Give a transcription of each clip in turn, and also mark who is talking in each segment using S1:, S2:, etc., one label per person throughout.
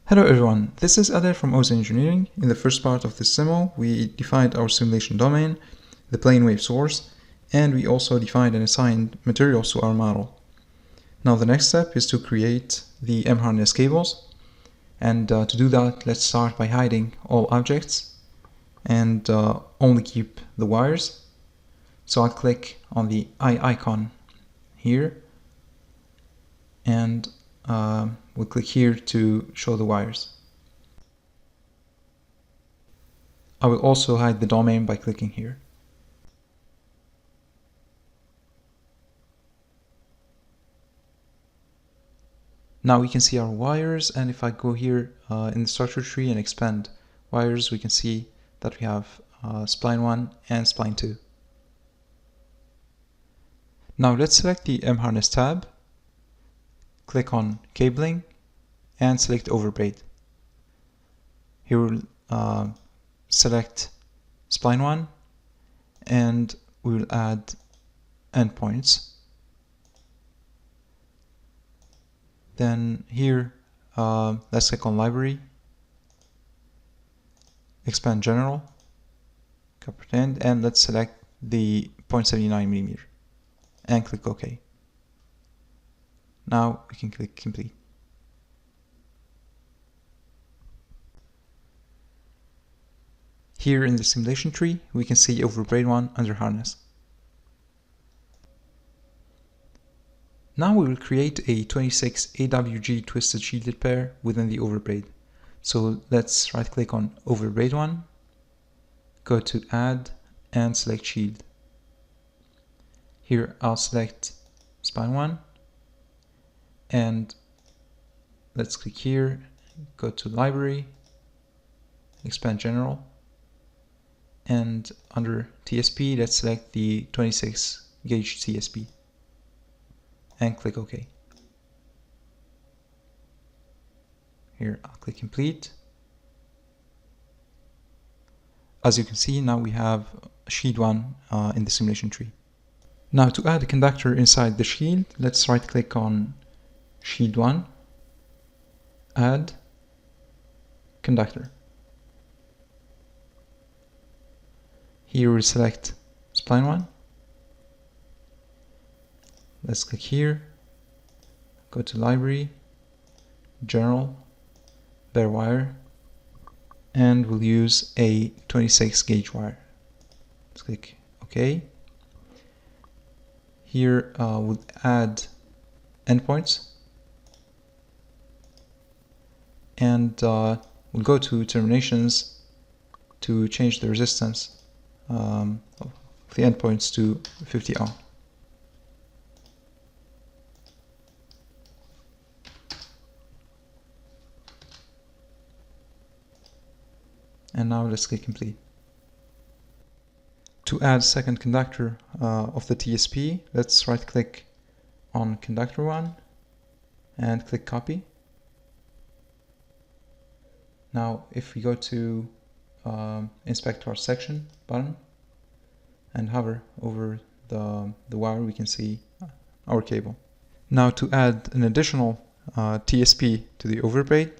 S1: Hello everyone, this is Adel from OZ Engineering. In the first part of this demo, we defined our simulation domain, the plane wave source, and we also defined and assigned materials to our model. Now the next step is to create the M-harness cables, and to do that, let's start by hiding all objects and only keep the wires. So I'll click on the eye icon here, and we'll click here to show the wires. I will also hide the domain by clicking here. Now we can see our wires, and if I go here in the structure tree and expand wires, we can see that we have spline 1 and spline 2. Now let's select the M-harness tab, click on cabling, and select overbraid. Here we'll select spline 1, and we will add endpoints. Then here, let's click on library, expand general, comprehend, and let's select the 0.79mm and click OK. Now we can click complete. Here in the simulation tree, we can see overbraid 1 under harness. Now we will create a 26 AWG twisted shielded pair within the overbraid. So let's right click on overbraid 1, go to add and select shield. Here I'll select spline 1, and let's click here, go to library, expand general, and under TSP let's select the 26 gauge TSP and click OK. Here I'll click complete. As you can see, now we have shield 1 in the simulation tree. Now to add a conductor inside the shield, let's right click on shield 1, add conductor. Here we'll select spline 1. Let's click here, go to library, general, bare wire, and we'll use a 26 gauge wire. Let's click OK. Here we'll add endpoints, and we'll go to terminations to change the resistance of the endpoints to 50 ohm. And now let's click complete. To add second conductor of the TSP, let's right click on conductor 1 and click copy. Now if we go to inspect our section button and hover over the wire, we can see our cable. Now to add an additional TSP to the overbraid,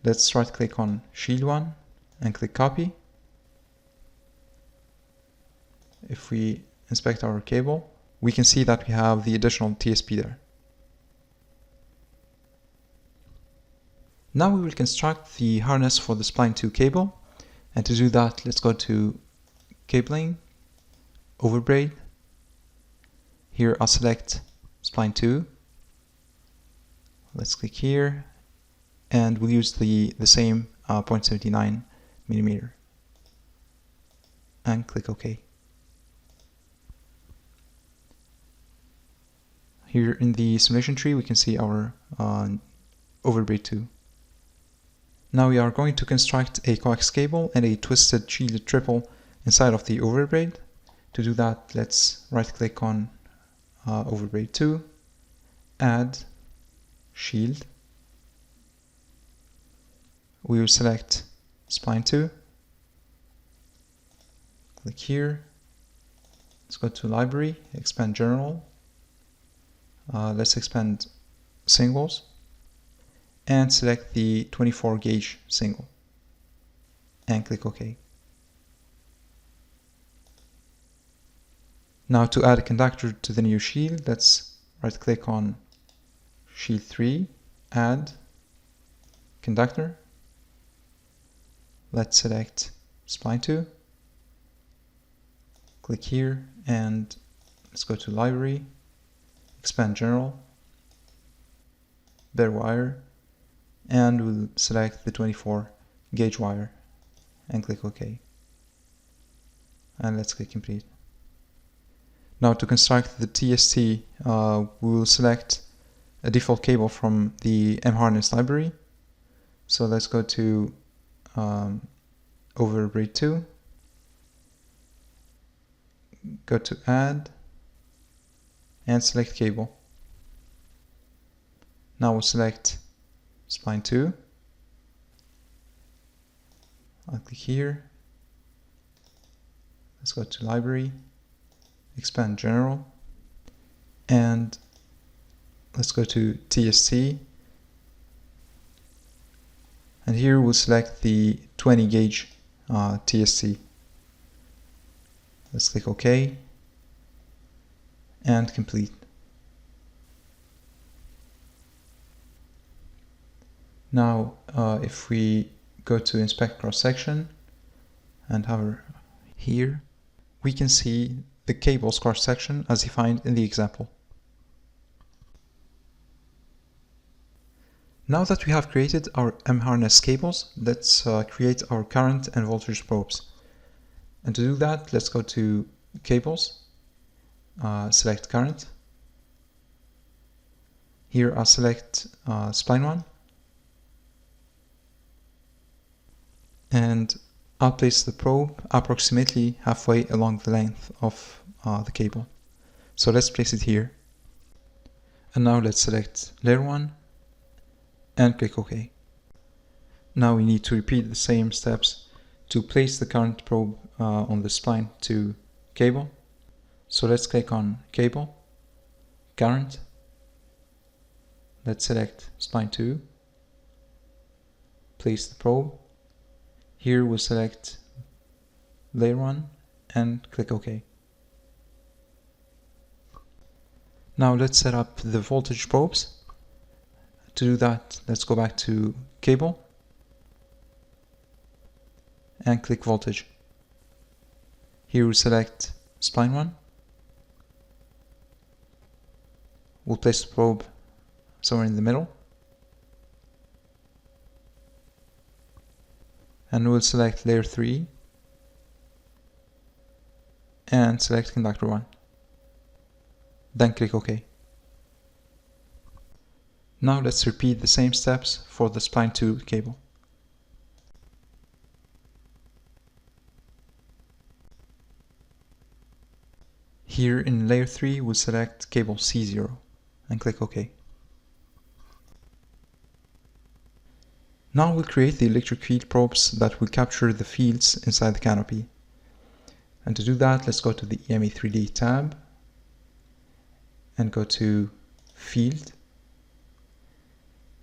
S1: let's right click on shield 1 and click copy. If we inspect our cable, we can see that we have the additional TSP there. Now we will construct the harness for the spline 2 cable, and to do that, let's go to cabling, overbraid. Here I'll select spline 2. Let's click here, and we'll use the same 0.79mm and click OK. Here in the simulation tree, we can see our overbraid 2. Now we are going to construct a coax cable and a twisted shielded triple inside of the overbraid. To do that, let's right click on overbraid 2, add shield. We will select spline 2, click here, let's go to library, expand general, let's expand singles, and select the 24 gauge single and click OK. Now to add a conductor to the new shield, let's right click on Shield 3, Add Conductor. Let's select Spline 2, click here, and let's go to Library, Expand General, Bare Wire, and we'll select the 24 gauge wire and click OK. And let's click Complete. Now to construct the TST, we will select a default cable from the mHarness library. So let's go to over braid 2, go to Add, and select Cable. Now we'll select Spline 2. I'll click here. Let's go to Library, Expand General, and let's go to TST. And here we'll select the 20 gauge TST. Let's click OK and Complete. Now if we go to Inspect Cross Section and hover here, we can see the cable's cross section as defined in the example. Now that we have created our mHarness cables, let's create our current and voltage probes. And to do that, let's go to Cables, select Current. Here I'll select Spline 1, and I'll place the probe approximately halfway along the length of the cable. So let's place it here. And now let's select Layer 1 and click OK. Now we need to repeat the same steps to place the current probe on the Spline 2 cable. So let's click on Cable, Current. Let's select Spline 2, place the probe. Here we'll select Layer 1 and click OK. Now let's set up the voltage probes. To do that, let's go back to Cable and click Voltage. Here we'll select Spline 1. We'll place the probe somewhere in the middle. And we'll select Layer 3 and select Conductor 1. Then click OK. Now let's repeat the same steps for the Spline 2 cable. Here in Layer 3 we'll select cable C0 and click OK. Now we'll create the electric field probes that will capture the fields inside the canopy. And to do that, let's go to the EME3D tab and go to Field.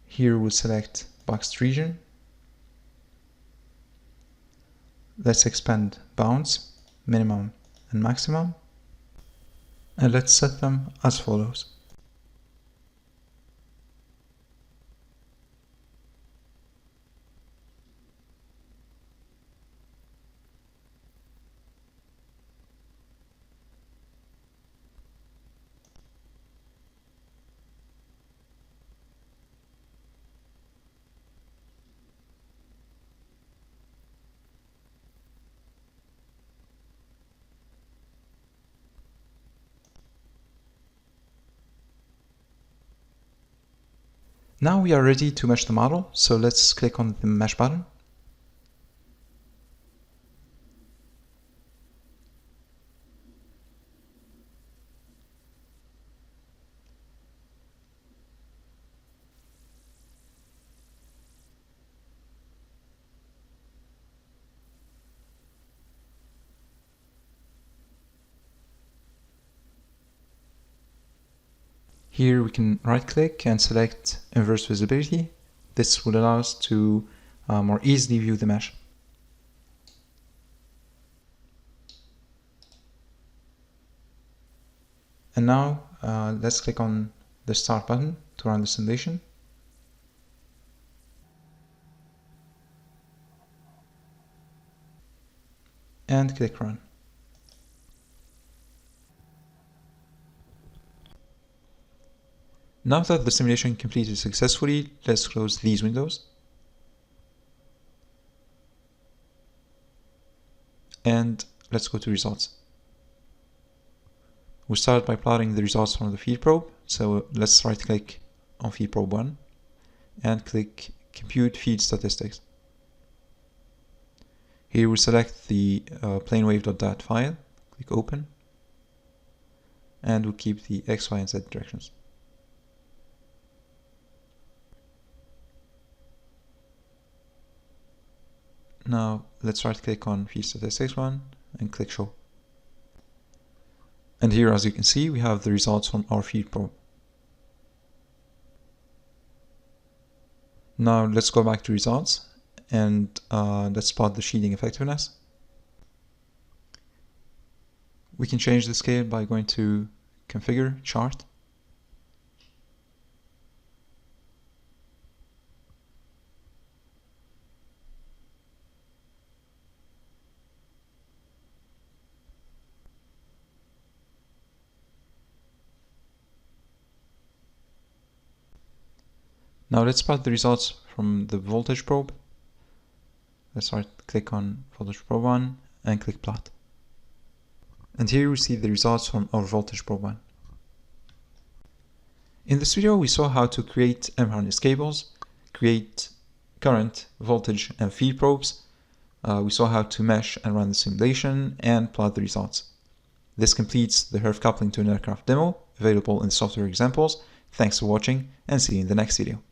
S1: Here we'll select Boxed Region. Let's expand bounds, minimum and maximum, and let's set them as follows. Now we are ready to mesh the model, so let's click on the Mesh button. Here we can right click and select Inverse Visibility, This would allow us to more easily view the mesh. And now let's click on the Start button to run the simulation. And click Run. Now that the simulation completed successfully, let's close these windows. And let's go to Results. We start by plotting the results from the feed probe. So let's right click on feed probe 1 and click Compute Feed Statistics. Here we select the planewave.dat file, click Open, and we'll keep the X, Y, and Z directions. Now let's right click on Feed Statistics 1 and click Show. And here, as you can see, we have the results from our feed probe. Now let's go back to results and let's plot the shielding effectiveness. We can change the scale by going to Configure, Chart. Now let's plot the results from the voltage probe. Let's right click on voltage probe 1 and click Plot. And here we see the results from our voltage probe 1. In this video we saw how to create M-harness cables, create current, voltage, and feed probes. We saw how to mesh and run the simulation and plot the results. This completes the HIRF coupling to an aircraft demo, available in the software examples. Thanks for watching and see you in the next video.